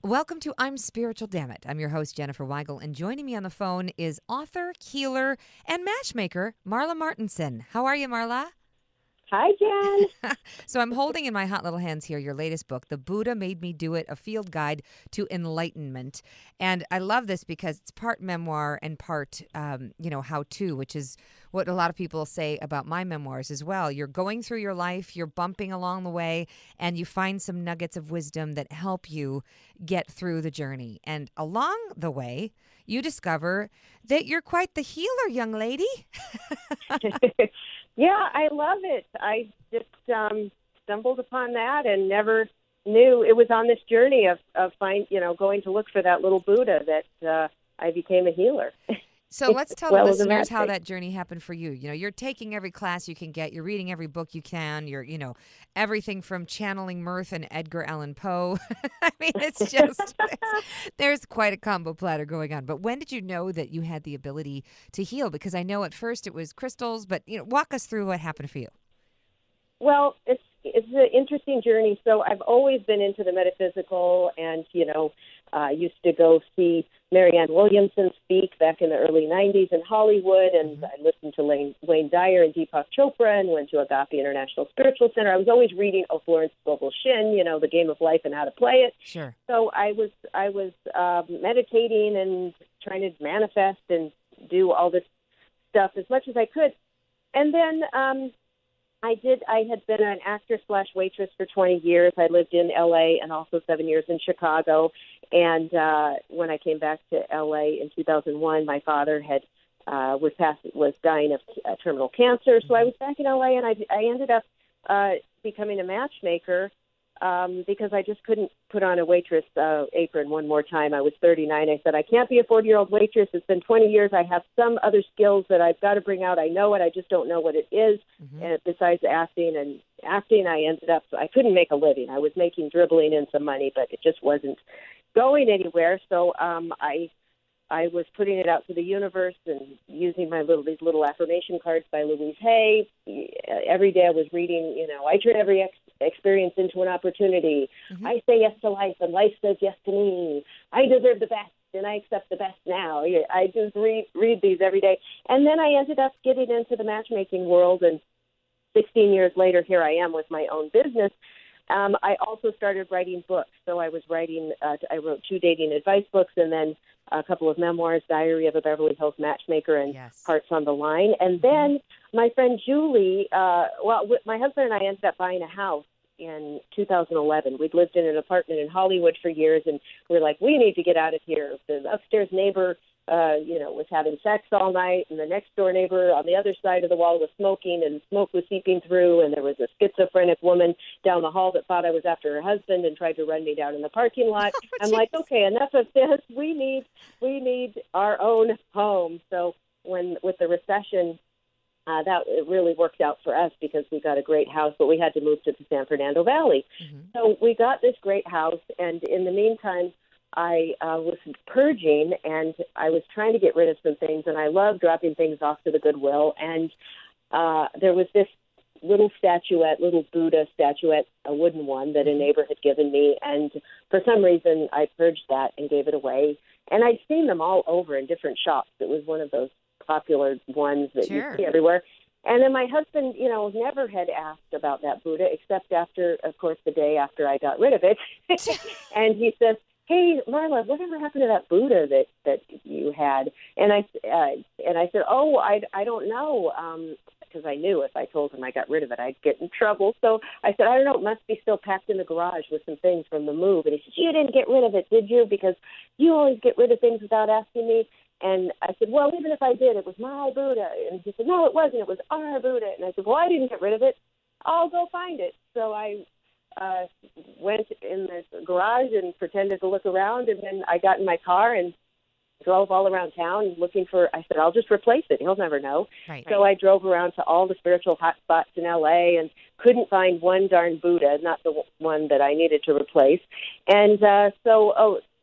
Welcome to I'm Spiritual, Dammit. I'm your host, Jenniffer Weigel, and joining me on the phone is author, healer, and matchmaker, Marla Martenson. How are you, Marla? Hi, Jen. So I'm holding in my hot little hands here your latest book, The Buddha Made Me Do It, A Field Guide to Enlightenment. And I love this because it's part memoir and part, how-to, which is what a lot of people say about my memoirs as well. You're going through your life, you're bumping along the way, and you find some nuggets of wisdom that help you get through the journey. And along the way, you discover that you're quite the healer, young lady. Yeah, I love it. I just stumbled upon that and never knew it was on this journey of going to look for that little Buddha that I became a healer. So let's tell the listeners how that journey happened for you. You know, you're taking every class you can get. You're reading every book you can. You're, everything from channeling mirth and Edgar Allan Poe. I mean, it's just, there's quite a combo platter going on. But when did you know that you had the ability to heal? Because I know at first it was crystals, but, walk us through what happened for you. Well, it's an interesting journey. So I've always been into the metaphysical and, used to go see Marianne Williamson speak back in the early 90s in Hollywood, and I listened to Wayne Dyer and Deepak Chopra and went to Agape International Spiritual Center. I was always reading Florence Scovel Shinn, The Game of Life and How to Play It. Sure. So I was meditating and trying to manifest and do all this stuff as much as I could. And then I had been an actress/waitress for 20 years. I lived in L.A. and also 7 years in Chicago. And when I came back to L.A. in 2001, my father was dying of terminal cancer. So I was back in L.A. and I ended up becoming a matchmaker because I just couldn't put on a waitress apron one more time. I was 39. I said, I can't be a 40-year-old waitress. It's been 20 years. I have some other skills that I've got to bring out. I know it. I just don't know what it is. And besides acting, I ended up, I couldn't make a living. I was dribbling in some money, but it just wasn't going anywhere. So I was putting it out to the universe and using these little affirmation cards by Louise Hay. Every day I was reading, I turn every experience into an opportunity. I say yes to life, and life says yes to me. I deserve the best, and I accept the best now. I just read these every day. And then I ended up getting into the matchmaking world, and 16 years later, here I am with my own business. I also started writing books. So I was I wrote 2 dating advice books and then a couple of memoirs, Diary of a Beverly Hills Matchmaker and Hearts on the Line. And then my friend Julie, my husband and I ended up buying a house in 2011. We'd lived in an apartment in Hollywood for years, and we were like, we need to get out of here. The upstairs neighbor was having sex all night, and the next door neighbor on the other side of the wall was smoking, and smoke was seeping through, and there was a schizophrenic woman down the hall that thought I was after her husband and tried to run me down in the parking lot. I'm like, okay, enough of this. We need our own home. So with the recession, that it really worked out for us because we got a great house, but we had to move to the San Fernando Valley. So we got this great house, and in the meantime, I was purging, and I was trying to get rid of some things, and I love dropping things off to the Goodwill. And there was this little Buddha statuette, a wooden one that a neighbor had given me, and for some reason I purged that and gave it away. And I'd seen them all over in different shops. It was one of those popular ones that you see everywhere. And then my husband, never had asked about that Buddha, except after, of course, the day after I got rid of it. And he says, hey, Marla, whatever happened to that Buddha that you had? And I said, oh, I don't know, because I knew if I told him I got rid of it, I'd get in trouble. So I said, I don't know, it must be still packed in the garage with some things from the move. And he said, you didn't get rid of it, did you? Because you always get rid of things without asking me. And I said, well, even if I did, it was my Buddha. And he said, no, it wasn't. It was our Buddha. And I said, well, I didn't get rid of it. I'll go find it. So I went in the garage and pretended to look around, and then I got in my car and drove all around town looking for, I said, I'll just replace it. He'll never know. So I drove around to all the spiritual hot spots in L.A. and couldn't find one darn Buddha, not the one that I needed to replace. And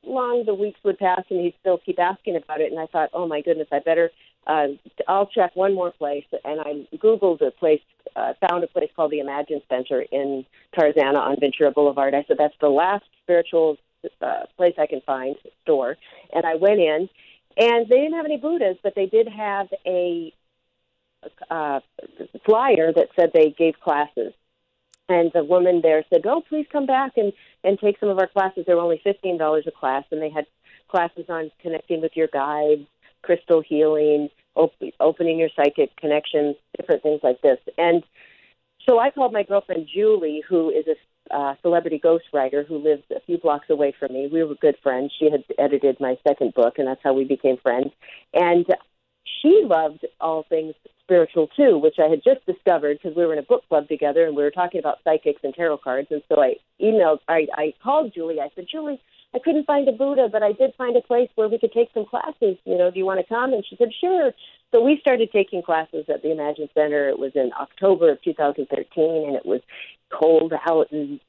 long the weeks would pass, and he'd still keep asking about it. And I thought, oh, my goodness, I better, I'll check one more place. And I Googled a place, found a place called the Imagine Center in Tarzana on Ventura Boulevard. I said, that's the last spiritual place I can find, store. And I went in, and they didn't have any Buddhas, but they did have a flyer that said they gave classes. And the woman there said, "Oh, please come back and take some of our classes." They were only $15 a class, and they had classes on connecting with your guides, crystal healing, opening your psychic connections, different things like this. And so I called my girlfriend Julie, who is a celebrity ghostwriter who lives a few blocks away from me. We were good friends. She had edited my second book, and that's how we became friends. And she loved all things spiritual, too, which I had just discovered because we were in a book club together, and we were talking about psychics and tarot cards. And so I called Julie. I said, "Julie, I couldn't find a Buddha, but I did find a place where we could take some classes. Do you want to come?" And she said, "Sure." So we started taking classes at the Imagine Center. It was in October of 2013, and it was cold out and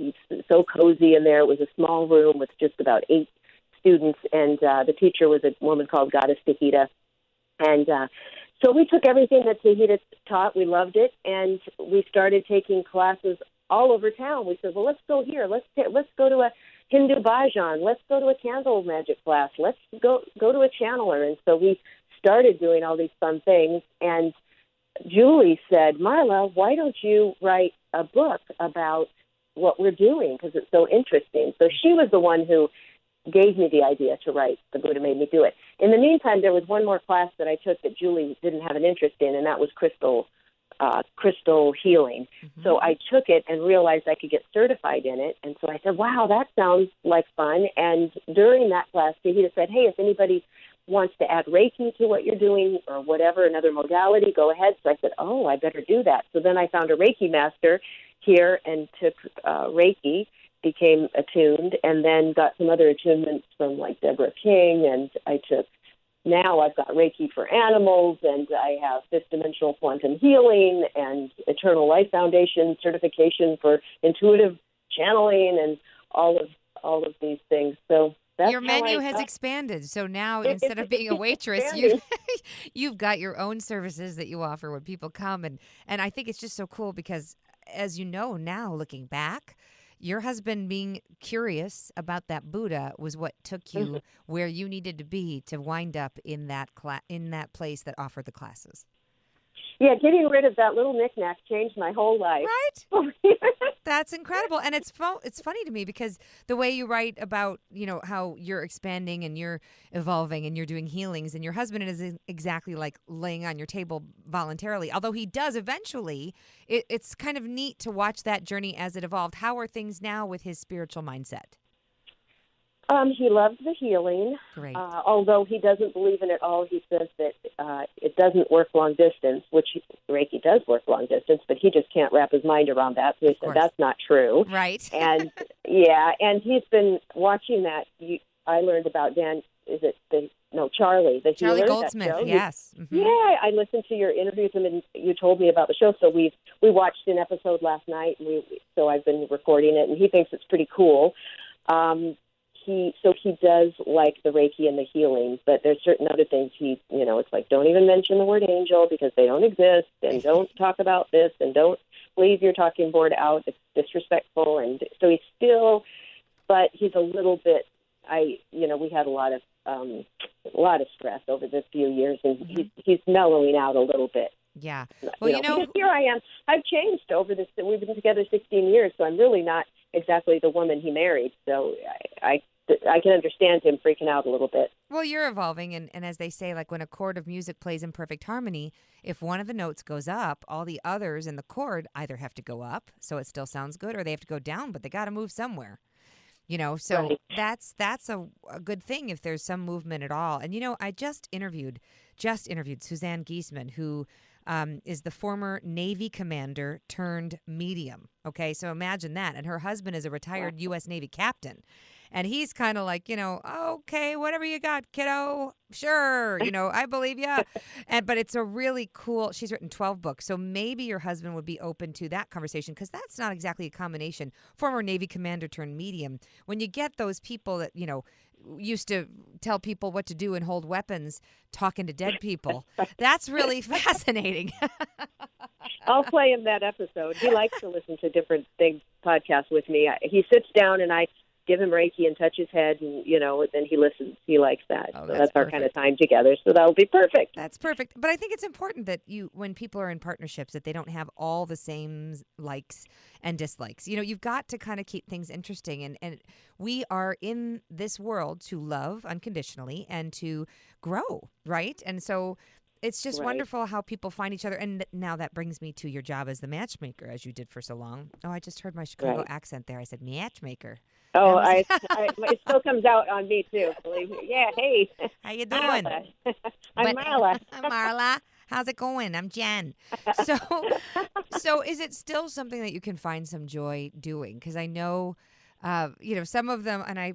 so cozy in there. It was a small room with just about 8 students, and the teacher was a woman called Goddess Tahita. And so we took everything that Tahita taught. We loved it, and we started taking classes all over town. We said, "Well, let's go here. Let's go to a Hindu bhajan. Let's go to a candle magic class. Let's go to a channeler." And so we started doing all these fun things. And Julie said, "Marla, why don't you write a book about what we're doing? Because it's so interesting." So she was the one who gave me the idea to write The Buddha Made Me Do It. In the meantime, there was one more class that I took that Julie didn't have an interest in, and that was crystal healing. Mm-hmm. So I took it and realized I could get certified in it. And so I said, "Wow, that sounds like fun." And during that class, Tahita said, "Hey, if anybody wants to add Reiki to what you're doing or whatever, another modality, go ahead." So I said, "Oh, I better do that." So then I found a Reiki master here and took Reiki, became attuned, and then got some other attunements from like Deborah King, and now I've got Reiki for animals, and I have fifth dimensional quantum healing and Eternal Life Foundation certification for intuitive channeling and all of these things. So that's your menu has expanded. So now instead of being a waitress, you've got your own services that you offer when people come. And I think it's just so cool because, as you know, now looking back, your husband being curious about that Buddha was what took you where you needed to be to wind up in that place that offered the classes. Yeah, getting rid of that little knickknack changed my whole life. Right? That's incredible. And it's funny to me because the way you write about, how you're expanding and you're evolving and you're doing healings, and your husband is exactly like laying on your table voluntarily, although he does eventually. It's kind of neat to watch that journey as it evolved. How are things now with his spiritual mindset? He loves the healing. Great. Although he doesn't believe in it all, he says that it doesn't work long distance, which Reiki does work long distance, but he just can't wrap his mind around that. So he said that's not true. Right. And and he's been watching that. I learned about Charlie, the Charlie healer. Goldsmith. Yes. Mm-hmm. Yeah, I listened to your interview with him, and you told me about the show. So we watched an episode last night, and so I've been recording it, and he thinks it's pretty cool. He does like the Reiki and the healing, but there's certain other things it's like, don't even mention the word angel because they don't exist, and don't talk about this, and don't leave your talking board out. It's disrespectful. And so but he's a little bit, we had a lot of stress over this few years, and he's mellowing out a little bit. Yeah. Well, because here I am. I've changed over this. We've been together 16 years, so I'm really not exactly the woman he married. So I can understand him freaking out a little bit. Well, you're evolving, and as they say, like when a chord of music plays in perfect harmony, if one of the notes goes up, all the others in the chord either have to go up, so it still sounds good, or they have to go down, but they got to move somewhere. So right. That's a good thing if there's some movement at all. And, I just interviewed Suzanne Giesman, who is the former Navy commander turned medium. Okay, so imagine that. And her husband is a retired U.S. Navy captain. And he's kind of like, okay, whatever you got, kiddo. Sure, I believe you. But it's a really cool, she's written 12 books. So maybe your husband would be open to that conversation, because that's not exactly a combination. Former Navy commander turned medium. When you get those people that, used to tell people what to do and hold weapons, talking to dead people, that's really fascinating. I'll play him that episode. He likes to listen to different podcasts with me. He sits down and I give him Reiki and touch his head, and then he listens. He likes that. Oh, So that's our perfect. kind of time together. So that'll be perfect. That's perfect. But I think it's important that when people are in partnerships, that they don't have all the same likes and dislikes. You've got to kind of keep things interesting. And we are in this world to love unconditionally and to grow, right? And so it's just Right. wonderful how people find each other. And now that brings me to your job as the matchmaker, as you did for so long. Oh, I just heard my Chicago Right. accent there. I said matchmaker. Oh, That was- it still comes out on me too. Believe me. Yeah. Hey. How you doing? Marla. I'm Marla. I'm Marla. How's it going? I'm Jen. So is it still something that you can find some joy doing? Because I know, some of them, and I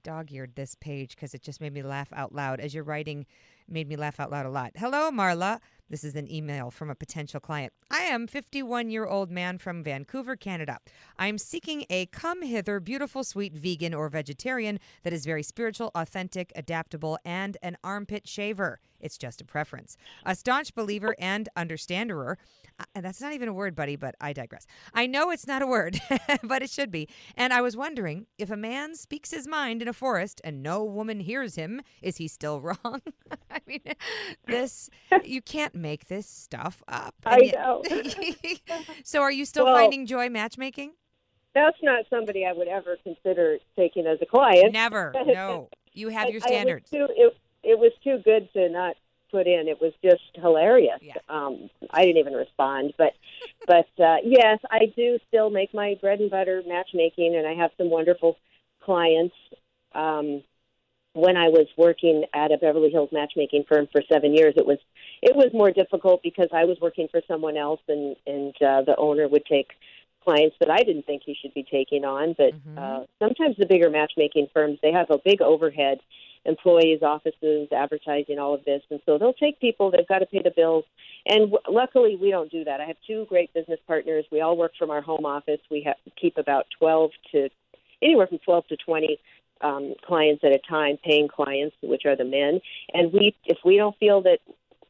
dog-eared this page because it just made me laugh out loud. As you're writing, made me laugh out loud a lot. Hello, Marla. This is an email from a potential client. I am 51-year-old man from Vancouver, Canada. I am seeking a come hither, beautiful, sweet vegan or vegetarian that is very spiritual, authentic, adaptable, and an armpit shaver. It's just a preference. A staunch believer and understanderer. And that's not even a word, buddy, but I digress. I know it's not a word, but it should be. And I was wondering, if a man speaks his mind in a forest and no woman hears him, is he still wrong? I mean, you can't make this stuff up. I know. So are you still Well, finding joy matchmaking? That's not somebody I would ever consider taking as a client. Never. No. You have your standards. It was too good to not put in. It was just hilarious. Yeah. I didn't even respond, but yes, I do still make my bread and butter matchmaking, and I have some wonderful clients. When I was working at a Beverly Hills matchmaking firm for 7 years, it was more difficult because I was working for someone else, and the owner would take clients that I didn't think he should be taking on. But sometimes the bigger matchmaking firms, they have a big overhead, employees, offices, advertising, all of this. And so they'll take people, they've got to pay the bills. And luckily, we don't do that. I have two great business partners. We all work from our home office. We keep about anywhere from 12 to 20 clients at a time, paying clients, which are the men. And if we don't feel that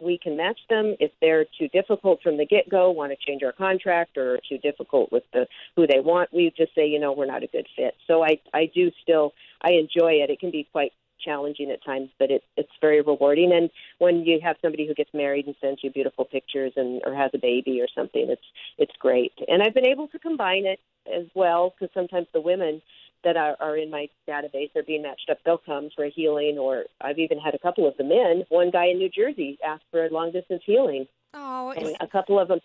we can match them, if they're too difficult from the get-go, want to change our contract, or too difficult with who they want, we just say, we're not a good fit. So I enjoy it. It can be quite challenging at times, but it's very rewarding. And when you have somebody who gets married and sends you beautiful pictures or has a baby or something, it's great. And I've been able to combine it as well, because sometimes the women that are in my database are being matched up. They'll come for a healing, or I've even had a couple of the men. One guy in New Jersey asked for a long-distance healing. Oh, and a couple of them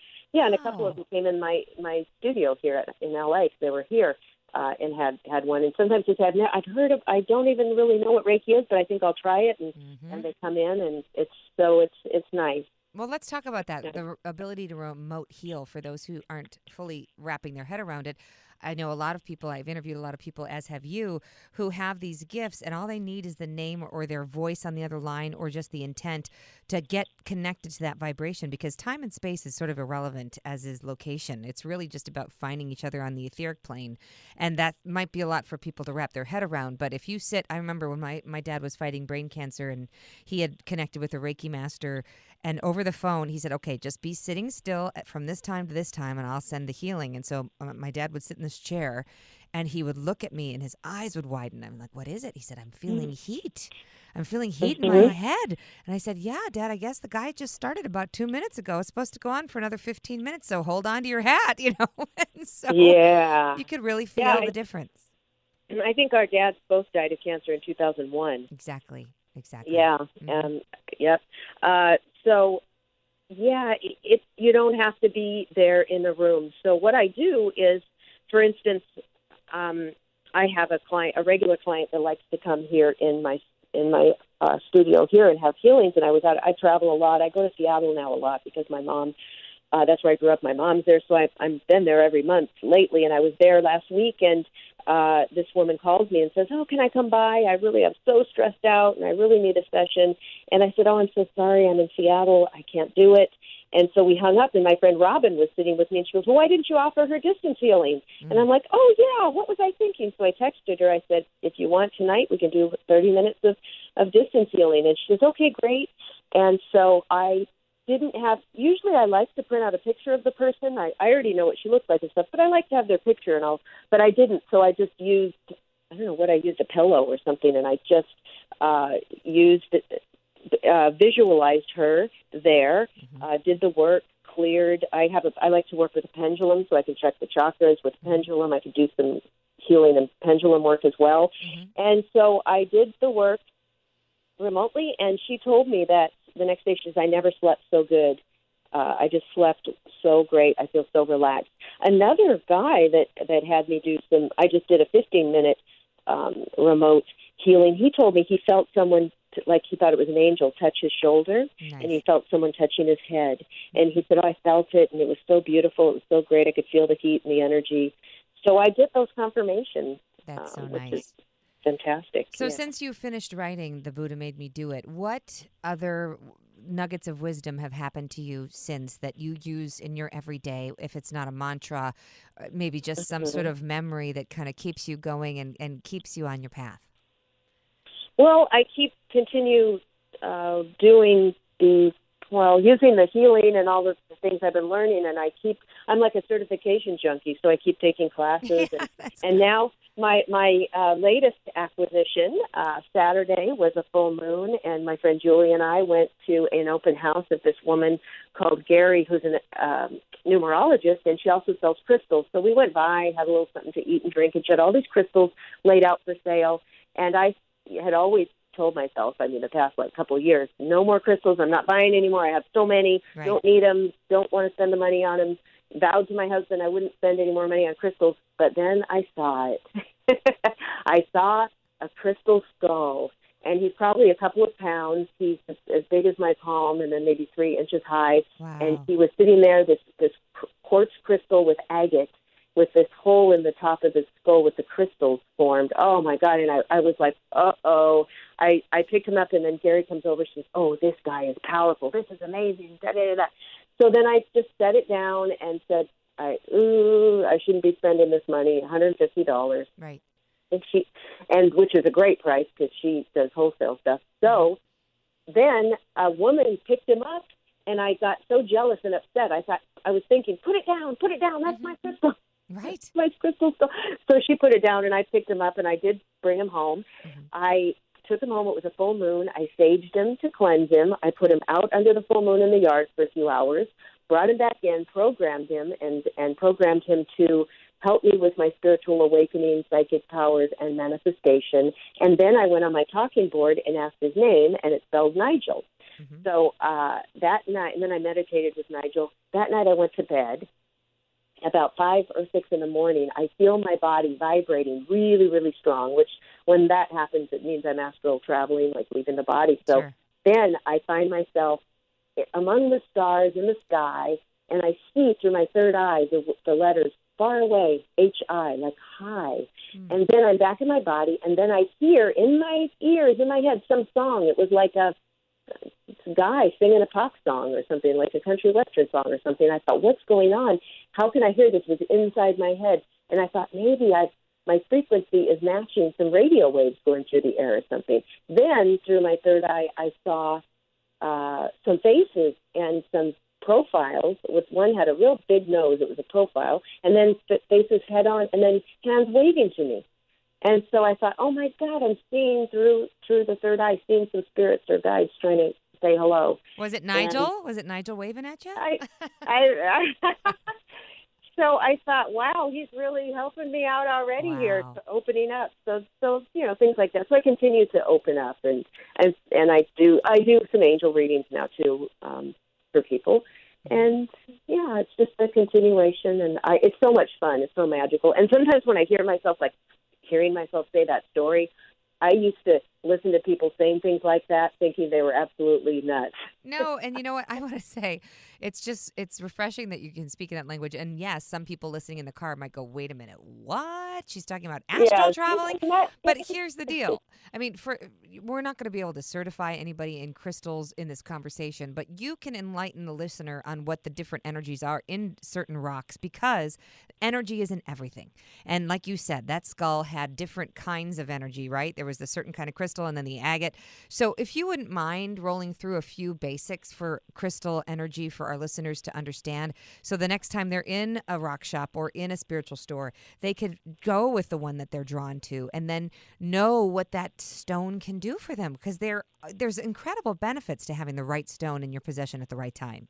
came in my studio here in L.A. They were here. And had one, and sometimes it's I've heard of. I don't even really know what Reiki is, but I think I'll try it. And they come in, and it's nice. Well, let's talk about that. The ability to remote heal for those who aren't fully wrapping their head around it. I know a lot of people, I've interviewed a lot of people, as have you, who have these gifts, and all they need is the name or their voice on the other line, or just the intent to get connected to that vibration, because time and space is sort of irrelevant, as is location. It's really just about finding each other on the etheric plane, and that might be a lot for people to wrap their head around. But if you I remember when my dad was fighting brain cancer, and he had connected with a Reiki master, and over the phone, he said, okay, just be sitting still from this time to this time, and I'll send the healing. And so my dad would sit in this chair, and he would look at me, and his eyes would widen. I'm like, what is it? He said, I'm feeling heat. I'm feeling heat in my head. And I said, yeah, Dad, I guess the guy just started about 2 minutes ago. It's supposed to go on for another 15 minutes, so hold on to your hat, And so you could really feel the difference. I think our dads both died of cancer in 2001. Exactly. Yeah. Yep. So, yeah, you don't have to be there in the room. So what I do is, for instance, I have a regular client that likes to come here in my studio here and have healings. And I travel a lot. I go to Seattle now a lot because my mom, that's where I grew up. My mom's there, so I've been there every month lately. And I was there last week, and this woman calls me and says, oh, can I come by? I'm so stressed out, and I really need a session. And I said, oh, I'm so sorry. I'm in Seattle. I can't do it. And so we hung up, and my friend Robin was sitting with me, and she goes, well, why didn't you offer her distance healing? And I'm like, oh, yeah, what was I thinking? So I texted her. I said, if you want tonight, we can do 30 minutes of distance healing. And she says, okay, great. And so usually I like to print out a picture of the person. I already know what she looks like and stuff, but I like to have their picture but I didn't. So I just used I don't know what I used, a pillow or something, and I just visualized her there, did the work, cleared. I like to work with a pendulum, so I can check the chakras with a pendulum. I could do some healing and pendulum work as well. And so I did the work remotely, and she told me that the next day, she says, I never slept so good. I just slept so great. I feel so relaxed. Another guy that had me do I just did a 15-minute remote healing. He told me he felt someone, like he thought it was an angel, touch his shoulder, and he felt someone touching his head. And he said, I felt it, and it was so beautiful. It was so great. I could feel the heat and the energy. So I get those confirmations. That's so which nice. is fantastic. So since you finished writing The Buddha Made Me Do It, what other nuggets of wisdom have happened to you since that you use in your everyday, if it's not a mantra, maybe just some sort of memory that kind of keeps you going and keeps you on your path? Well, I continue doing using the healing and all the things I've been learning, and I'm like a certification junkie, so I keep taking classes. And now my latest acquisition, Saturday, was a full moon, and my friend Julie and I went to an open house of this woman called Gary, who's a numerologist, and she also sells crystals. So we went by, had a little something to eat and drink, and she had all these crystals laid out for sale, and I had always told myself, the past couple of years, no more crystals. I'm not buying anymore. I have so many. Right. Don't need them. Don't want to spend the money on them. Vowed to my husband I wouldn't spend any more money on crystals. But then I saw it. I saw a crystal skull, and he's probably a couple of pounds. He's as big as my palm, and then maybe 3 inches high. Wow. And he was sitting there, this quartz crystal with agate, with this hole in the top of his skull with the crystals formed. Oh, my God. And I was like, uh-oh. I picked him up, and then Gary comes over. She says, oh, this guy is powerful. This is amazing. Da, da, da, da. So then I just set it down and said, I shouldn't be spending this money, $150. Right. And which is a great price because she does wholesale stuff. So then a woman picked him up, and I got so jealous and upset. I was thinking, put it down. That's my crystal. Right. My crystal skull. So she put it down, and I picked him up, and I did bring him home. I took him home. It was a full moon. I saged him to cleanse him. I put him out under the full moon in the yard for a few hours, brought him back in, programmed him, and programmed him to help me with my spiritual awakening, psychic powers, and manifestation. And then I went on my talking board and asked his name, and it spelled Nigel. So that night, and then I meditated with Nigel. That night I went to bed. About 5 or 6 in the morning, I feel my body vibrating really, really strong, which when that happens, it means I'm astral traveling, like leaving the body. So then I find myself among the stars in the sky, and I see through my third eye the letters far away, H-I, like high. And then I'm back in my body, and then I hear in my ears, in my head, some song. It was like a guy singing a pop song or something, like a country western song or something. I thought, what's going on? How can I hear this? It was inside my head. And I thought, maybe my frequency is matching some radio waves going through the air or something. Then through my third eye, I saw some faces and some profiles. With one had a real big nose. It was a profile. And then faces head on, and then hands waving to me. And so I thought, oh, my God, I'm seeing through the third eye, seeing some spirits or guides trying to say hello. Was it Nigel? Was it Nigel waving at you? So I thought, wow, he's really helping me out already here, opening up. So things like that. So I continue to open up, and I do some angel readings now too for people. And yeah, it's just a continuation, and it's so much fun. It's so magical. And sometimes when I hear myself, like hearing myself say that story, I used to listen to people saying things like that, thinking they were absolutely nuts. No, and you know what? I want to say, it's refreshing that you can speak in that language. And yes, some people listening in the car might go, wait a minute, what? She's talking about astral traveling? But here's the deal. I mean, we're not going to be able to certify anybody in crystals in this conversation, but you can enlighten the listener on what the different energies are in certain rocks, because energy is in everything. And like you said, that skull had different kinds of energy, right? There was a certain kind of crystal and then the agate. So if you wouldn't mind rolling through a few basics basics for crystal energy for our listeners to understand. So the next time they're in a rock shop or in a spiritual store, they could go with the one that they're drawn to and then know what that stone can do for them, because there's incredible benefits to having the right stone in your possession at the right time.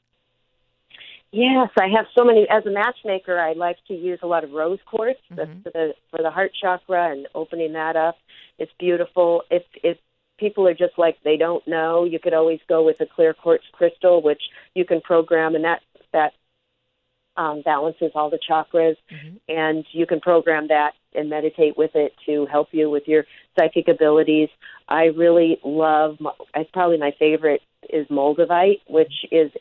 Yes, I have so many. As a matchmaker, I like to use a lot of rose quartz for the heart chakra and opening that up. It's beautiful. If people are just like they don't know, you could always go with a clear quartz crystal, which you can program, and that balances all the chakras, and you can program that and meditate with it to help you with your psychic abilities. I really love. Probably my favorite is moldavite, which is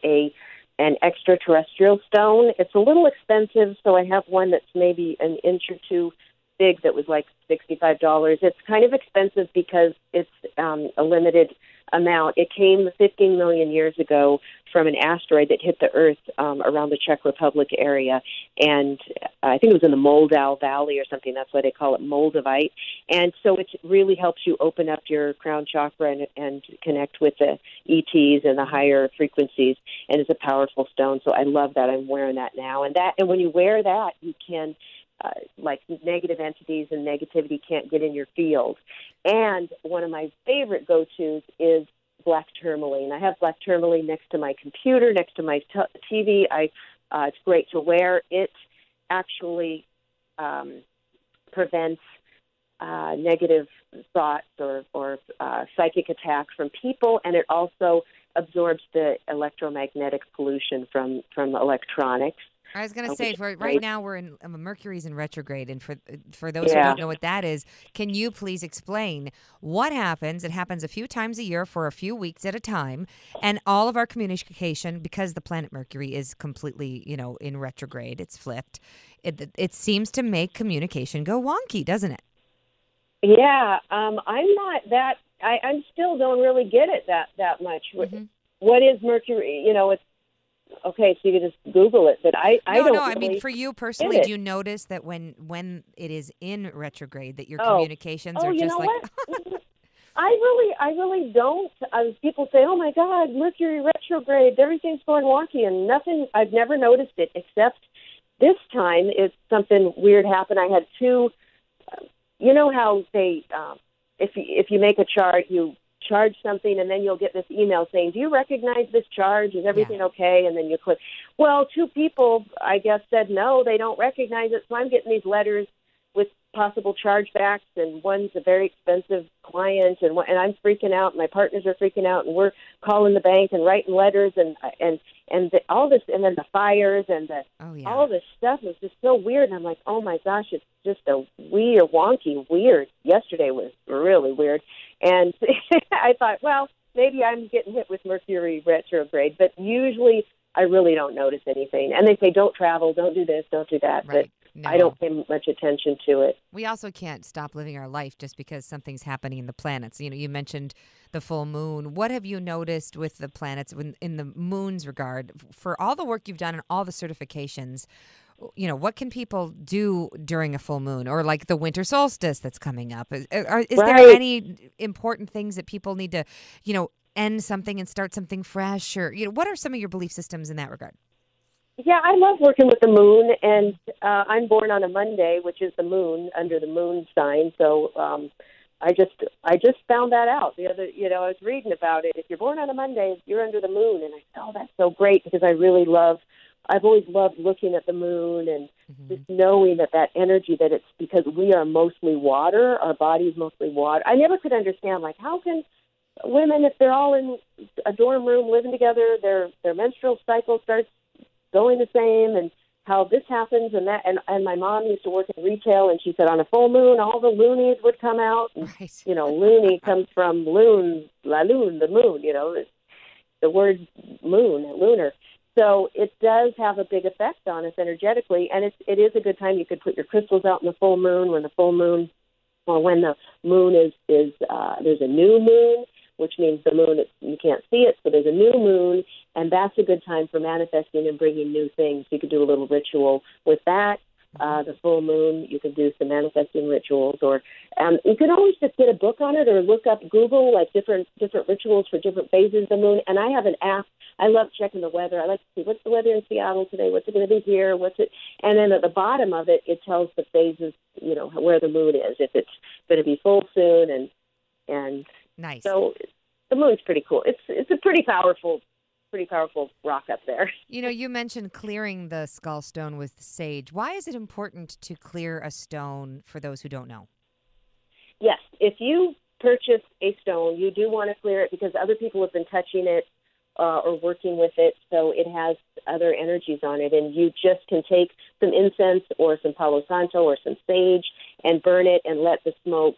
an extraterrestrial stone. It's a little expensive, so I have one that's maybe an inch or two big that was like $65. It's kind of expensive because it's a limited amount. It came 15 million years ago from an asteroid that hit the Earth around the Czech Republic area, and I think it was in the Moldau Valley or something. That's why they call it moldavite. And so it really helps you open up your crown chakra and connect with the ETs and the higher frequencies, and it's a powerful stone. So I love that. I'm wearing that now. And when you wear that, you can like negative entities and negativity can't get in your field. And one of my favorite go-tos is black tourmaline. I have black tourmaline next to my computer, next to my TV. It's great to wear. It actually prevents negative thoughts or psychic attacks from people, and it also absorbs the electromagnetic pollution from electronics. I was going to say, right now we're in Mercury's in retrograde, and for those who don't know what that is, can you please explain what happens? It happens a few times a year for a few weeks at a time, and all of our communication, because the planet Mercury is completely, in retrograde, it's flipped. It seems to make communication go wonky, doesn't it? Yeah, I'm not that. I still don't really get it that much. What is Mercury? It's. Okay, so you can just Google it, but I don't. No, I mean, for you personally, do you notice that when it is in retrograde, that your communications are just like? What? I really don't. People say, "Oh my God, Mercury retrograde, everything's going wonky," and nothing. I've never noticed it, except this time, it's something weird happened. I had two. You know how they, if you make a chart, you charge something, and then you'll get this email saying, do you recognize this charge? Is everything okay? And then you click. Well, two people, I guess, said no, they don't recognize it. So I'm getting these letters with possible chargebacks, and one's a very expensive client, and I'm freaking out. My partners are freaking out, and we're calling the bank and writing letters, and all this, and then the fires and all this stuff is just so weird. And I'm like, oh my gosh, it's just a wonky weird. Yesterday was really weird. And I thought, well, maybe I'm getting hit with Mercury retrograde, but usually I really don't notice anything. And they say, don't travel, don't do this, don't do that. Right. But I don't pay much attention to it. We also can't stop living our life just because something's happening in the planets. You mentioned the full moon. What have you noticed with the planets in the moon's regard? For all the work you've done and all the certifications, what can people do during a full moon, or like the winter solstice that's coming up? Is there any important things that people need to, end something and start something fresh? Or, what are some of your belief systems in that regard? Yeah, I love working with the moon, and I'm born on a Monday, which is the moon, under the moon sign. So I just found that out the other, I was reading about it. If you're born on a Monday, you're under the moon. And I thought, oh, that's so great, because I've always loved looking at the moon and just knowing that energy, that it's because we are mostly water, our body's mostly water. I never could understand, like, how can women, if they're all in a dorm room living together, their menstrual cycle starts going the same, and how this happens and that. And my mom used to work in retail, and she said on a full moon, all the loonies would come out. And, right. Loony comes from loon, la loon, the moon, the word moon, lunar. So it does have a big effect on us energetically, and it is a good time. You could put your crystals out in the full moon, when the moon is there's a new moon, which means the moon, you can't see it, so there's a new moon, and that's a good time for manifesting and bringing new things. You could do a little ritual with that. the full moon. You can do some manifesting rituals, or you can always just get a book on it, or look up Google like different rituals for different phases of the moon. And I have an app. I love checking the weather. I like to see what's the weather in Seattle today. What's it going to be here? What's it? And then at the bottom of it, it tells the phases. Where the moon is, if it's going to be full soon, and nice. So the moon's pretty cool. It's a pretty powerful rock up there. You mentioned clearing the skull stone with sage. Why is it important to clear a stone for those who don't know? Yes, if you purchase a stone, you do want to clear it because other people have been touching it or working with it, so it has other energies on it. And you just can take some incense or some Palo Santo or some sage and burn it and let the smoke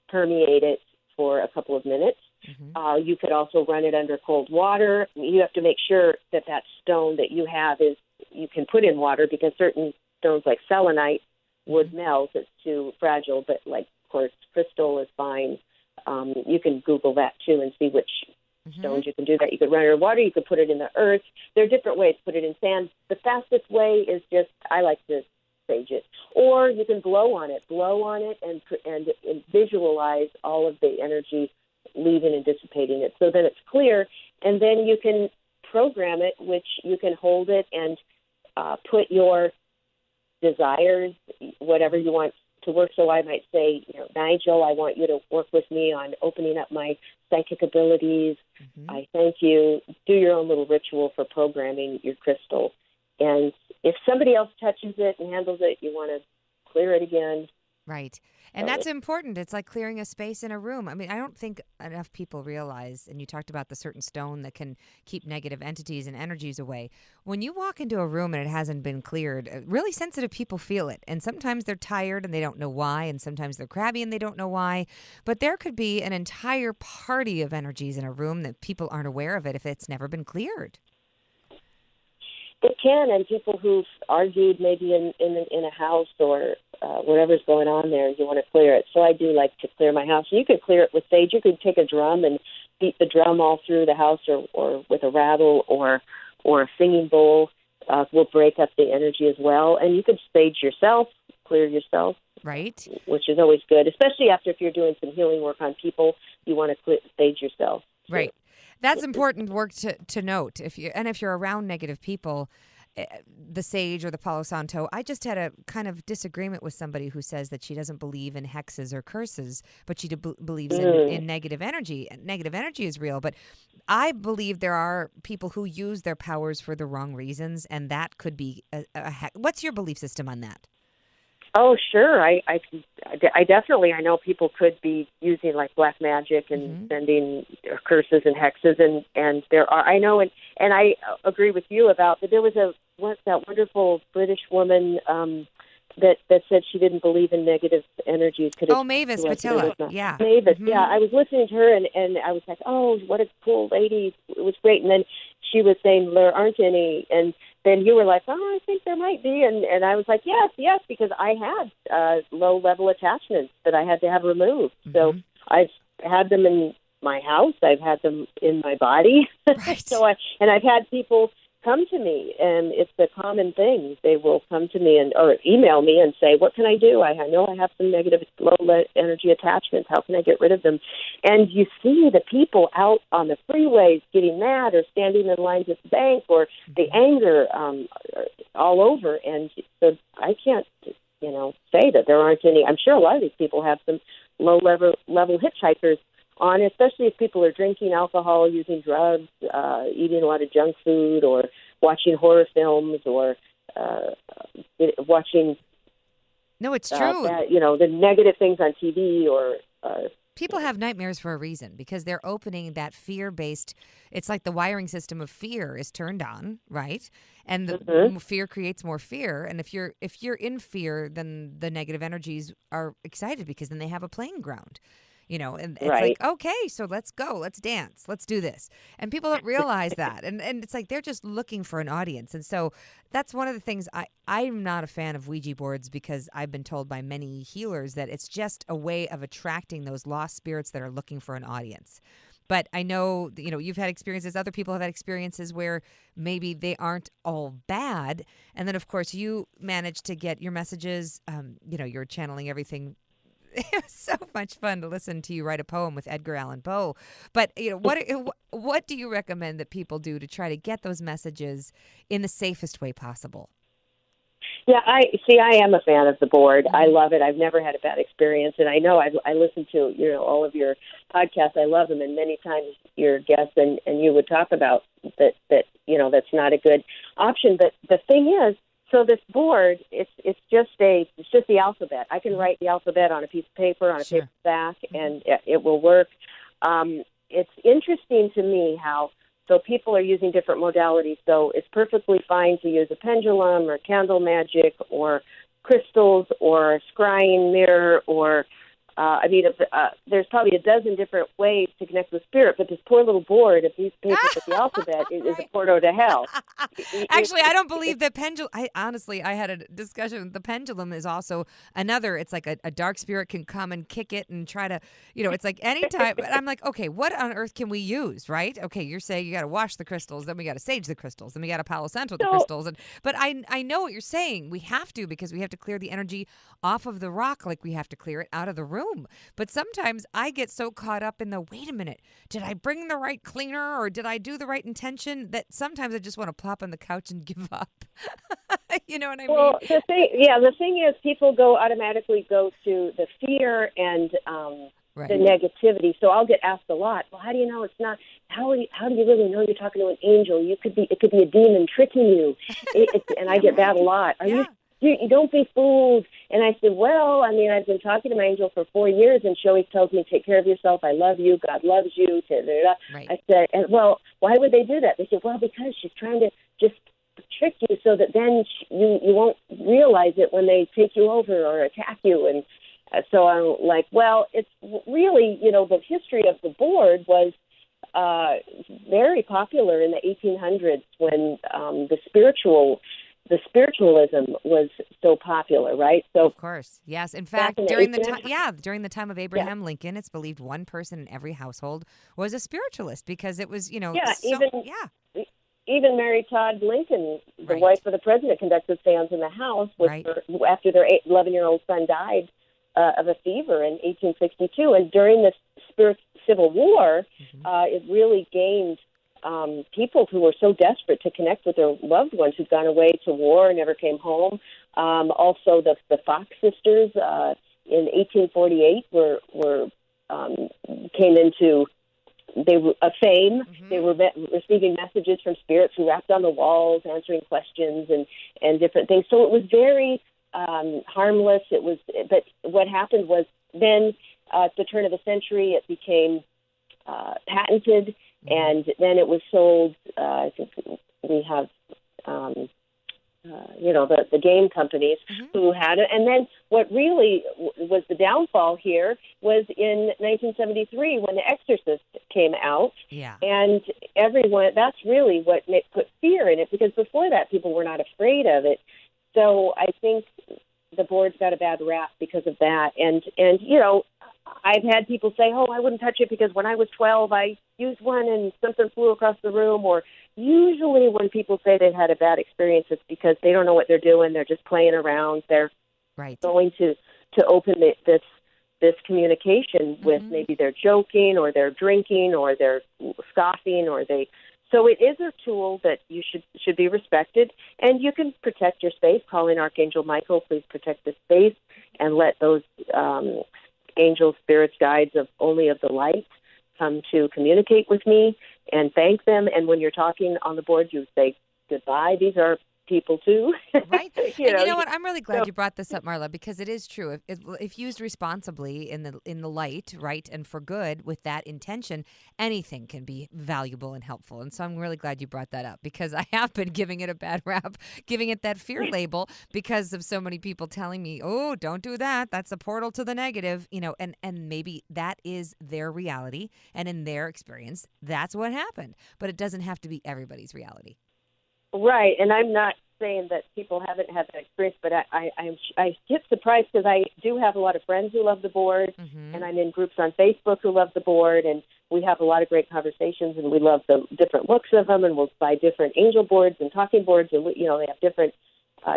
permeate it for a couple of minutes. Mm-hmm. You could also run it under cold water. You have to make sure that stone that you have you can put in water, because certain stones like selenite would melt. It's too fragile, but like quartz crystal is fine. You can Google that too and see which stones you can do that. You could run it in water. You could put it in the earth. There are different ways. Put it in sand. The fastest way is I like to sage it. Or you can blow on it and visualize all of the energy leaving and dissipating it. So then it's clear, and then you can program it, which you can hold it and put your desires, whatever you want to work. So I might say, Nigel, I want you to work with me on opening up my psychic abilities. Mm-hmm. I thank you. Do your own little ritual for programming your crystal. And if somebody else touches it and handles it, you want to clear it again. Right. And that's important. It's like clearing a space in a room. I mean, I don't think enough people realize, and you talked about the certain stone that can keep negative entities and energies away. When you walk into a room and it hasn't been cleared, really sensitive people feel it. And sometimes they're tired and they don't know why. And sometimes they're crabby and they don't know why. But there could be an entire party of energies in a room that people aren't aware of it if it's never been cleared. It can, and people who've argued maybe in a house or whatever's going on there, you want to clear it. So I do like to clear my house. You could clear it with sage. You could take a drum and beat the drum all through the house, or with a rattle or a singing bowl. Will break up the energy as well. And you could sage yourself, clear yourself. Right. Which is always good, especially if you're doing some healing work on people. You want to sage yourself. Right. That's important work to note. If you're around negative people, the sage or the Palo Santo. I just had a kind of disagreement with somebody who says that she doesn't believe in hexes or curses, but she believes in negative energy. And negative energy is real, but I believe there are people who use their powers for the wrong reasons, and that could be a hex. What's your belief system on that? Oh, sure. I definitely, I know people could be using like black magic and sending curses and hexes, and there are, I know, and I agree with you about that. There was that wonderful British woman that said she didn't believe in negative energies. Mavis Patilla. Yeah. Mavis, yeah. I was listening to her, and I was like, oh, what a cool lady. It was great. And then she was saying there aren't any, and then you were like, oh, I think there might be. And I was like, yes, because I had low-level attachments that I had to have removed. Mm-hmm. So I've had them in my house. I've had them in my body. Right. I've had people come to me, and it's a common thing. They will come to me or email me and say, what can I do? I know I have some negative low-energy attachments. How can I get rid of them? And you see the people out on the freeways getting mad or standing in lines at the bank, or the anger all over. And so I can't, say that there aren't any. I'm sure a lot of these people have some low-level hitchhikers on, especially if people are drinking alcohol, using drugs, eating a lot of junk food, or watching horror films, or watching. No, it's true. The negative things on TV, or. People have nightmares for a reason, because they're opening that fear-based. It's like the wiring system of fear is turned on, right? And the fear creates more fear. And if you're in fear, then the negative energies are excited, because then they have a playing ground. And it's like, okay, so let's go, let's dance, let's do this. And people don't realize that. And it's like they're just looking for an audience. And so that's one of the things I'm not a fan of Ouija boards, because I've been told by many healers that it's just a way of attracting those lost spirits that are looking for an audience. But I know, you've had experiences, other people have had experiences where maybe they aren't all bad. And then, of course, you manage to get your messages, you're channeling everything. It was so much fun to listen to you write a poem with Edgar Allan Poe. But, what do you recommend that people do to try to get those messages in the safest way possible? Yeah, I am a fan of the board. I love it. I've never had a bad experience, and I know I listen to all of your podcasts. I love them, and many times your guests and you would talk about that that's not a good option. But the thing is, so this board, it's just the alphabet. I can write the alphabet on a piece of paper on a paper back, and it will work. It's interesting to me how. So people are using different modalities. So it's perfectly fine to use a pendulum or candle magic or crystals or a scrying mirror or, there's probably a dozen different ways to connect with spirit, but this poor little board of these papers with the alphabet is a portal to hell. Actually, I don't believe the pendulum. I had a discussion. The pendulum is also another. It's like a dark spirit can come and kick it and try to, it's like any time. But I'm like, okay, what on earth can we use, right? Okay, you're saying you got to wash the crystals, then we got to sage the crystals, then we got to Palo Santo the crystals. But I know what you're saying. We have to because we have to clear the energy off of the rock like we have to clear it out of the room. But sometimes I get so caught up in wait a minute, did I bring the right cleaner or did I do the right intention that sometimes I just want to plop on the couch and give up. You know what I mean? Well, the thing is people automatically go to the fear and the negativity. So I'll get asked a lot, well, how do you know it's not, how do you really know you're talking to an angel? It could be a demon tricking you. And I get that a lot. You don't be fooled. And I said, well, I've been talking to my angel for 4 years, and she always tells me, take care of yourself. I love you. God loves you. Right. I said, well, why would they do that? They said, well, because she's trying to just trick you so that then you won't realize it when they take you over or attack you. And so I'm like, well, it's really, the history of the board was very popular in the 1800s when the spiritualism was so popular, right? So of course, yes. In fact, during the time of Abraham Lincoln, it's believed one person in every household was a spiritualist because it was, even Mary Todd Lincoln, the wife of the president, conducted seance in the house after their 11-year-old son died of a fever in 1862, and during the Civil War, it really gained. People who were so desperate to connect with their loved ones who'd gone away to war and never came home. Also, the Fox sisters in 1848 came into a fame. They were receiving messages from spirits who rapped on the walls, answering questions and different things. So it was very harmless. But what happened was then at the turn of the century, it became patented. And then it was sold. I think we have, the game companies who had it. And then what really was the downfall here was in 1973 when The Exorcist came out. Yeah. And that's really what put fear in it, because before that people were not afraid of it. So I think the board's got a bad rap because of that. And I've had people say, oh, I wouldn't touch it because when I was 12, I used one and something flew across the room. Or usually when people say they've had a bad experience, it's because they don't know what they're doing. They're just playing around. They're going to open this communication with maybe they're joking or they're drinking or they're scoffing So it is a tool that you should be respected, and you can protect your space. Calling Archangel Michael, please protect the space and let those angels, spirits, guides of the light come to communicate with me and thank them. And when you're talking on the board, you say goodbye. These are people too. Right. You know what? I'm really glad you brought this up, Marla, because it is true. If used responsibly in the light, right, and for good with that intention, anything can be valuable and helpful. And so I'm really glad you brought that up, because I have been giving it a bad rap, giving it that fear label because of so many people telling me, oh, don't do that. That's a portal to the negative, and maybe that is their reality. And in their experience, that's what happened. But it doesn't have to be everybody's reality. Right, and I'm not saying that people haven't had that experience, but I get surprised because I do have a lot of friends who love the board, and I'm in groups on Facebook who love the board, and we have a lot of great conversations, and we love the different looks of them, and we'll buy different angel boards and talking boards, and they have different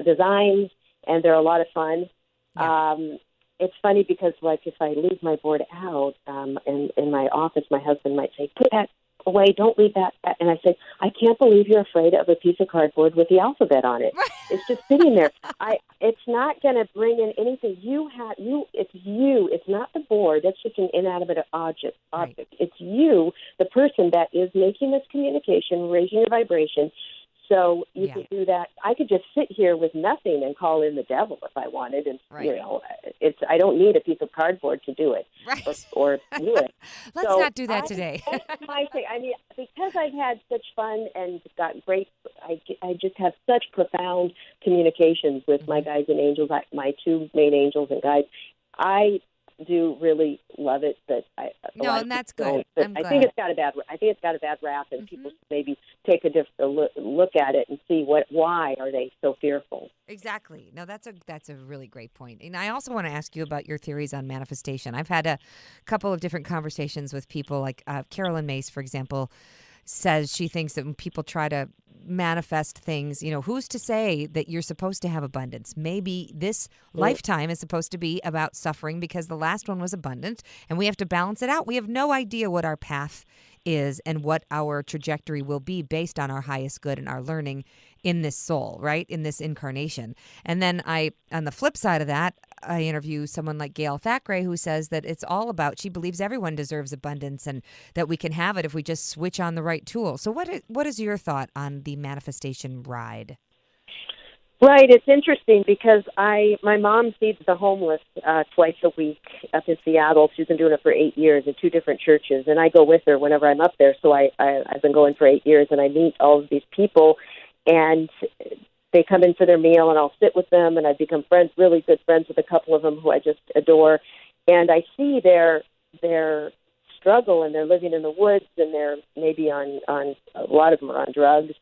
designs, and they're a lot of fun. Yeah. It's funny because, like, if I leave my board out in my office, my husband might say, "Put that away, don't leave that." And I say, "I can't believe you're afraid of a piece of cardboard with the alphabet on it. It's just sitting there. It's not going to bring in anything. It's you. It's not the board. That's just an inanimate object. Right. It's you, the person that is making this communication, raising your vibration." So you could do that. I could just sit here with nothing and call in the devil if I wanted, and I don't need a piece of cardboard to do it, or do it. Let's not do that today. That's my thing. I mean, because I've had such fun and got great, I just have such profound communications with my guides and angels. My two main angels and guides. I do really love it, but and that's good. I think it's got a bad rap, and people should maybe take a different look at it and see why are they so fearful. Exactly. No, that's a really great point. And I also want to ask you about your theories on manifestation. I've had a couple of different conversations with people, like Carolyn Mace, for example, says she thinks that when people try to manifest things, who's to say that you're supposed to have abundance? Maybe this lifetime is supposed to be about suffering because the last one was abundant, and we have to balance it out. We have no idea what our path is and what our trajectory will be based on our highest good and our learning in this soul, right? In this incarnation. And then on the flip side of that, I interview someone like Gail Thackeray, who says that it's all about, she believes everyone deserves abundance and that we can have it if we just switch on the right tool. So what is your thought on the manifestation ride? Right. It's interesting because my mom feeds the homeless twice a week up in Seattle. She's been doing it for 8 years in 2 different churches, and I go with her whenever I'm up there. So I've been going for 8 years, and I meet all of these people, and they come in for their meal, and I'll sit with them, and I've become really good friends with a couple of them who I just adore. And I see their struggle, and they're living in the woods, and they're maybe on a lot of them are on drugs,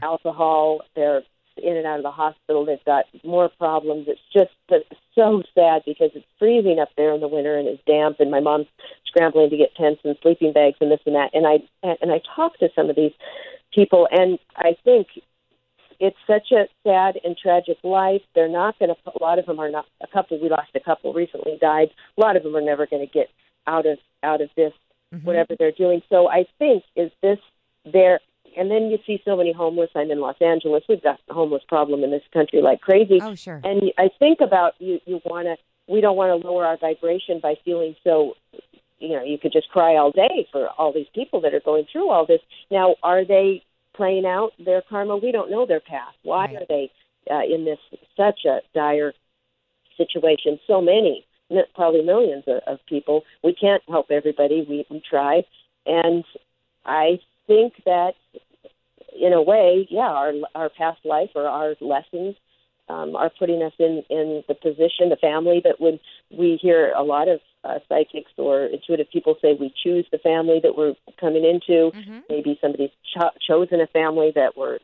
alcohol. They're in and out of the hospital. They've got more problems. It's just so sad because it's freezing up there in the winter and it's damp, and my mom's scrambling to get tents and sleeping bags and this and that. And I talk to some of these people, and I think it's such a sad and tragic life. They're not going to. A lot of them are not. We lost a couple recently died. A lot of them are never going to get out of this, whatever they're doing. So I think is this their. And then you see so many homeless. I'm in Los Angeles. We've got a homeless problem in this country like crazy. Oh, sure. And I think about we don't want to lower our vibration by feeling so, you could just cry all day for all these people that are going through all this. Now, are they playing out their karma? We don't know their past. Why are they in this such a dire situation? So many, probably millions of people. We can't help everybody. We try. And I think that, in a way, our past life or our lessons are putting us in the position, the family that when we hear a lot of psychics or intuitive people say we choose the family that we're coming into. Maybe somebody's chosen a family that were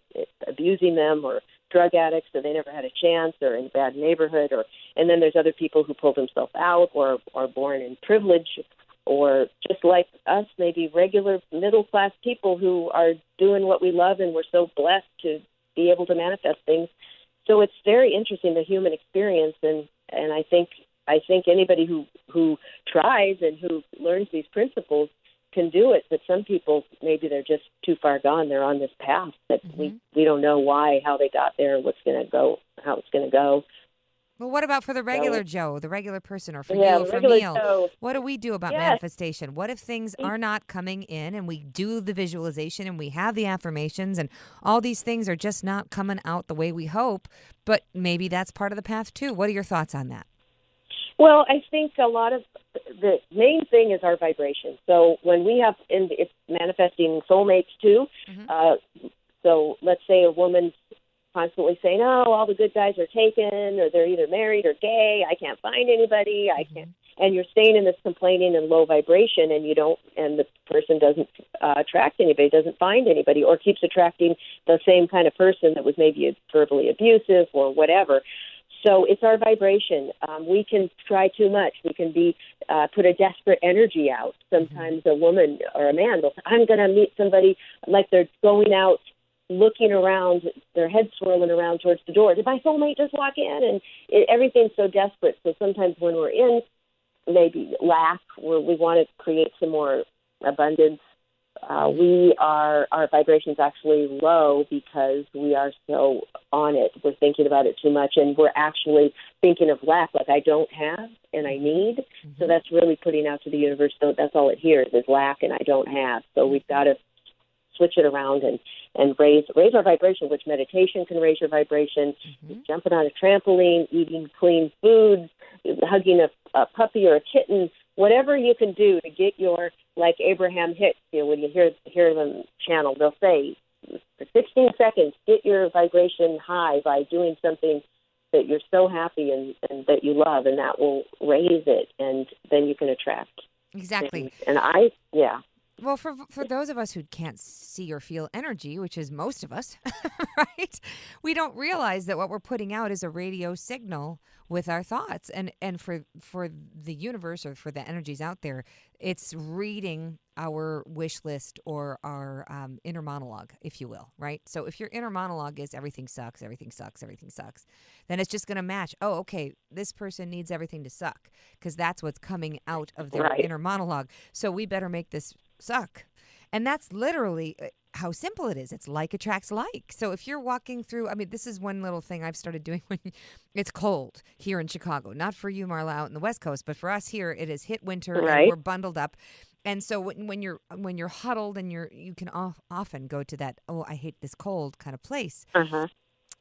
abusing them or drug addicts, so they never had a chance, or in a bad neighborhood, and then there's other people who pull themselves out or are born in privilege, or just like us, maybe regular middle-class people who are doing what we love, and we're so blessed to be able to manifest things. So it's very interesting, the human experience, and I think anybody who tries and who learns these principles can do it, but some people, maybe they're just too far gone. They're on this path that we don't know how they got there, how it's going to go. Well, what about for the regular Joe, the regular person, or for you, for Neil? Joe. What do we do about manifestation? What if things are not coming in and we do the visualization and we have the affirmations and all these things are just not coming out the way we hope, but maybe that's part of the path too? What are your thoughts on that? Well, I think a lot of the main thing is our vibration. So when we have, and it's manifesting soulmates too. So let's say a woman's constantly saying, "Oh, all the good guys are taken, or they're either married or gay. I can't find anybody. I can't." and you're staying in this complaining and low vibration, and the person doesn't attract anybody, doesn't find anybody, or keeps attracting the same kind of person that was maybe verbally abusive or whatever. So it's our vibration. We can try too much. We can put a desperate energy out. Sometimes a woman or a man will say, I'm going to meet somebody, like they're going out, looking around, their head swirling around towards the door. Did my soulmate just walk in? And everything's so desperate. So sometimes when we're in maybe lack, where we want to create some more abundance, our vibration's actually low because we are so on it. We're thinking about it too much, and we're actually thinking of lack, like I don't have and I need. So that's really putting out to the universe. So that's all it hears is lack and I don't have. So we've got to switch it around and raise our vibration, which meditation can raise your vibration. Jumping on a trampoline, eating clean foods, hugging a puppy or a kitten, whatever you can do to get your, like Abraham Hicks, when you hear them channel, they'll say, for 16 seconds, get your vibration high by doing something that you're so happy and that you love, and that will raise it, and then you can attract. Exactly. Things. And Well, for those of us who can't see or feel energy, which is most of us, right? We don't realize that what we're putting out is a radio signal with our thoughts. And for the universe, or for the energies out there, it's reading our wish list or our inner monologue, if you will, right? So if your inner monologue is everything sucks, everything sucks, everything sucks, then it's just going to match. Oh, okay, this person needs everything to suck, because that's what's coming out of their inner monologue. So we better make this suck. And that's literally how simple it is. It's like attracts like. So if you're walking through, this is one little thing I've started doing when it's cold here in Chicago. Not for you, Marla, out in the West Coast, but for us here, it has hit winter and we're bundled up. And so when you're huddled and you can often go to that, oh, I hate this cold kind of place.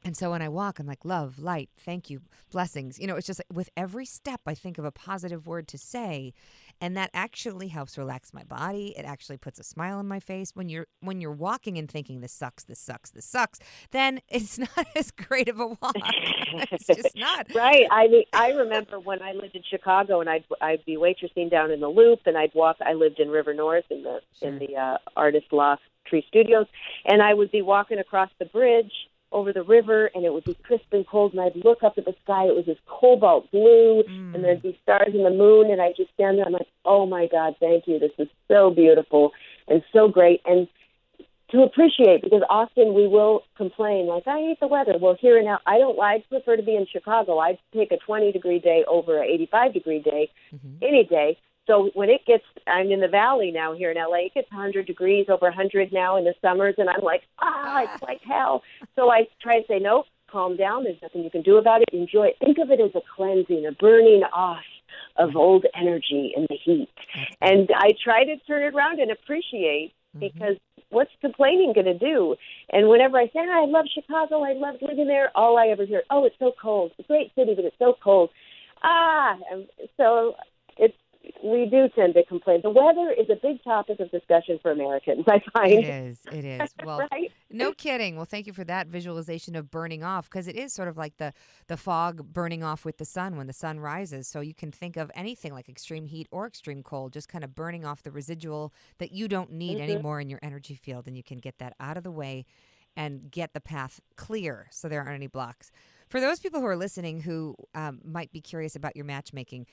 And so when I walk, I'm like, love, light, thank you, blessings. It's just like with every step, I think of a positive word to say, and that actually helps relax my body. It actually puts a smile on my face. When you're walking and thinking this sucks, this sucks, this sucks, then it's not as great of a walk. It's just not. Right. I remember when I lived in Chicago, and I'd be waitressing down in the Loop, and I'd walk. I lived in River North in the Artist Loft Tree Studios, and I would be walking across the bridge over the river, and it would be crisp and cold, and I'd look up at the sky. It was this cobalt blue, and there'd be stars and the moon, and I'd just stand there. I'm like, oh, my God, thank you. This is so beautiful and so great. And to appreciate, because often we will complain, like, I hate the weather. Well, here and now, I prefer to be in Chicago. I'd take a 20-degree day over an 85-degree day any day. So when I'm in the valley now here in LA, it gets 100 degrees, over 100 now in the summers, and I'm like, it's like hell. So I try to say, no, calm down. There's nothing you can do about it. Enjoy it. Think of it as a cleansing, a burning off of old energy and the heat. And I try to turn it around and appreciate, because what's complaining going to do? And whenever I say, I love Chicago, I loved living there, all I ever hear, oh, it's so cold. It's a great city, but it's so cold. So we do tend to complain. The weather is a big topic of discussion for Americans, I find. It is. Well, right? No kidding. Well, thank you for that visualization of burning off, because it is sort of like the fog burning off with the sun when the sun rises. So you can think of anything like extreme heat or extreme cold, just kind of burning off the residual that you don't need anymore in your energy field, and you can get that out of the way and get the path clear so there aren't any blocks. For those people who are listening who might be curious about your matchmaking,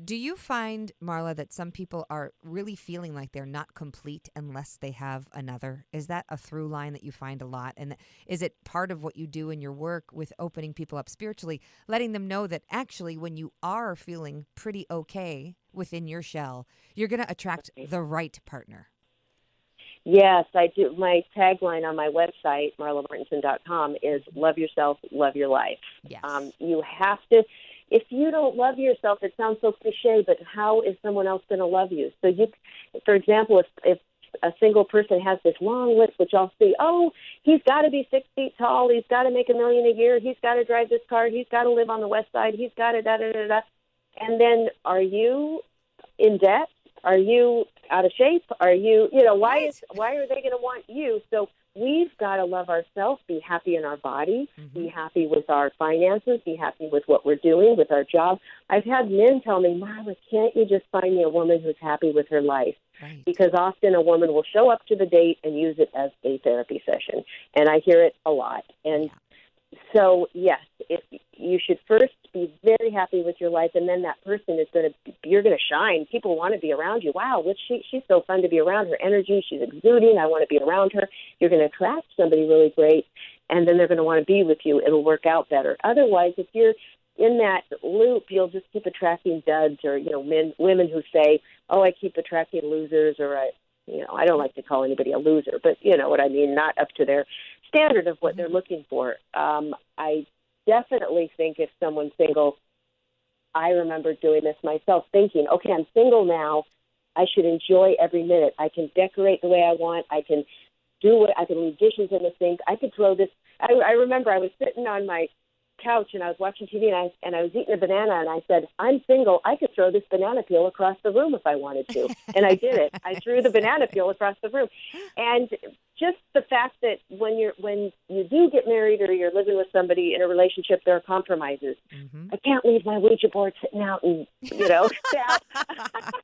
do you find, Marla, that some people are really feeling like they're not complete unless they have another? Is that a through line that you find a lot? And is it part of what you do in your work with opening people up spiritually, letting them know that actually when you are feeling pretty okay within your shell, you're going to attract the right partner? Yes, I do. My tagline on my website, marlamartenson.com, is love yourself, love your life. Yes. You have to. If you don't love yourself, it sounds so cliche, but how is someone else going to love you? So for example, if a single person has this long list, which I'll see, oh, he's got to be 6 feet tall, he's got to make $1 million a year, he's got to drive this car, he's got to live on the West Side, he's got to da-da-da-da. And then are you in debt? Are you out of shape? Are you, why Right. are they going to want you? So we've got to love ourselves, be happy in our body, be happy with our finances, be happy with what we're doing, with our job. I've had men tell me, Marla, can't you just find me a woman who's happy with her life? Right. Because often a woman will show up to the date and use it as a therapy session. And I hear it a lot. And so, yes, if you should first be very happy with your life, and then that person is you're going to shine. People want to be around you. Wow, she's so fun to be around. Her energy, she's exuding. I want to be around her. You're going to attract somebody really great, and then they're going to want to be with you. It'll work out better. Otherwise, if you're in that loop, you'll just keep attracting duds or, women who say, oh, I keep attracting losers, or I don't like to call anybody a loser, but you know what I mean, not up to their standard of what they're looking for. I definitely think if someone's single, I remember doing this myself, thinking, okay, I'm single now. I should enjoy every minute. I can decorate the way I want. I can leave dishes in the sink. I could throw this. I remember I was sitting on my couch and I was watching TV and I was eating a banana and I said, I'm single. I could throw this banana peel across the room if I wanted to. And I did it. I threw the banana peel across the room. And just the fact that when you do get married or you're living with somebody in a relationship, there are compromises. I can't leave my Ouija board sitting out and,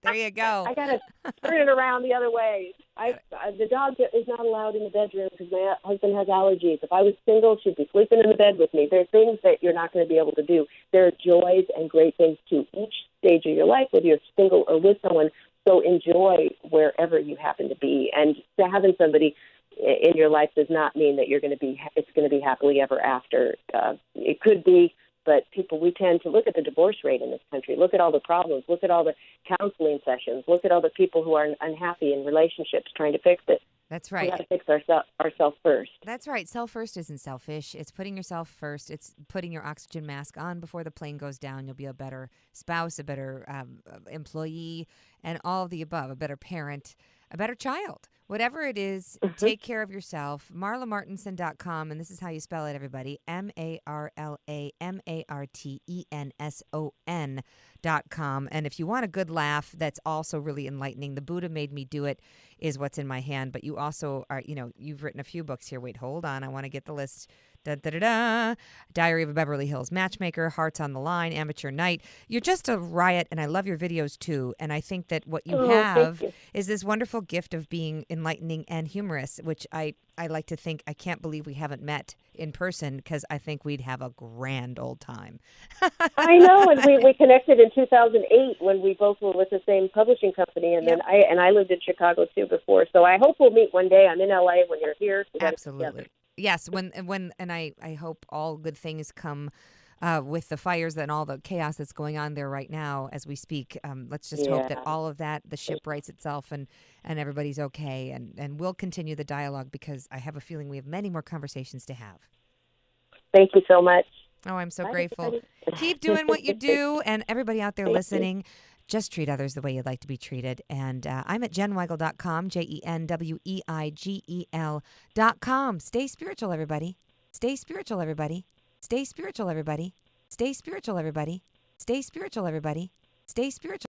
There you go. I got to turn it around the other way. The dog is not allowed in the bedroom because my husband has allergies. If I was single, she'd be sleeping in the bed with me. There are things that you're not going to be able to do. There are joys and great things to each stage of your life, whether you're single or with someone. So enjoy wherever you happen to be. And to having somebody in your life does not mean that it's going to be happily ever after. It could be, but we tend to look at the divorce rate in this country. Look at all the problems. Look at all the counseling sessions. Look at all the people who are unhappy in relationships trying to fix it. That's right. We got to fix ourselves first. That's right. Self first isn't selfish. It's putting yourself first. It's putting your oxygen mask on before the plane goes down. You'll be a better spouse, a better employee, and all of the above, a better parent, a better child. Whatever it is, take care of yourself. MarlaMartenson.com, and this is how you spell it, everybody. MarlaMartenson.com. And if you want a good laugh that's also really enlightening, The Buddha Made Me Do It is what's in my hand. But you also are, you've written a few books here. Wait, hold on. I want to get the list. Diary of a Beverly Hills Matchmaker, Hearts on the Line, Amateur Night. You're just a riot, and I love your videos too. And I think that what you have is this wonderful gift of being enlightening and humorous, which I like to think. I can't believe we haven't met in person because I think we'd have a grand old time. I know, and we connected in 2008 when we both were with the same publishing company, and then I lived in Chicago too before. So I hope we'll meet one day. I'm in LA when you're here. Absolutely. Yes, and I hope all good things come with the fires and all the chaos that's going on there right now as we speak. Let's just hope that all of that, the ship rights itself and everybody's okay. And we'll continue the dialogue because I have a feeling we have many more conversations to have. Thank you so much. Oh, I'm so grateful. Keep doing what you do. And everybody out there listening, just treat others the way you'd like to be treated. And I'm at JennWeigel.com, JennWeigel.com. Stay spiritual, everybody. Stay spiritual, everybody. Stay spiritual, everybody. Stay spiritual, everybody. Stay spiritual, everybody. Stay spiritual.